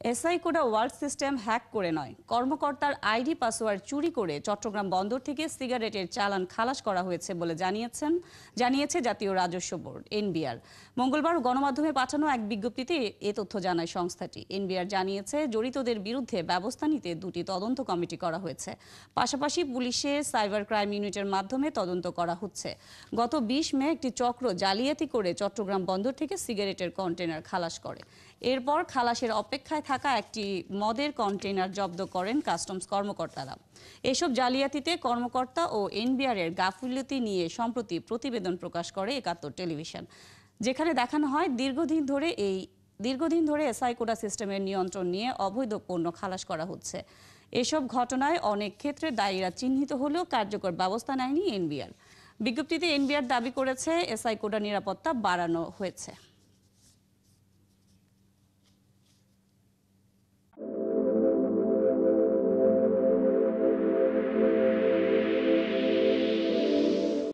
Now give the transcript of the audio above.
SI Coda world system hack করে নয়, কর্মকর্তার আইডি পাসওয়ার্ড চুরি করে চট্টগ্রাম বন্দর থেকে সিগারেটের চালান খালাস করা হয়েছে বলে জানিয়েছে জাতীয় রাজস্ব বোর্ড এনবিআর। মঙ্গলবার গণমাধ্যমে পাঠানো এক বিজ্ঞপ্তিতে এ তথ্য জানায় সংস্থাটি। এনবিআর জানিয়েছে, জড়িতদের বিরুদ্ধে ব্যবস্থা নিতে দুটি তদন্ত কমিটি করা হয়েছে। পাশাপাশি পুলিশের সাইবার ক্রাইম ইউনিটের মাধ্যমে তদন্ত করা হচ্ছে। গত ২০ মে একটি চক্র জালিয়াতি করে চট্টগ্রাম বন্দর থেকে সিগারেটের কন্টেনার খালাস করে। এরপর খালাসের অপেক্ষায় থাকা একটি মদের কন্টেইনার জব্দ করেন কাস্টমস কর্মকর্তারা। এসব জালিয়াতিতে কর্মকর্তা ও এনবিআরের গাফিলতি নিয়ে সম্প্রতি প্রতিবেদন প্রকাশ করে ৭১ টেলিভিশন, যেখানে দেখানো হয় দীর্ঘদিন ধরে এসআই কোডা সিস্টেমের নিয়ন্ত্রণ নিয়ে অবৈধ পণ্য খালাস করা হচ্ছে। এসব ঘটনায় অনেক ক্ষেত্রে দায়ীরা চিহ্নিত হলেও কার্যকর ব্যবস্থা নেয়নি এনবিআর। বিজ্ঞপ্তিতে এনবিআর দাবি করেছে, এসআই কোডা নিরাপত্তা বাড়ানো হয়েছে।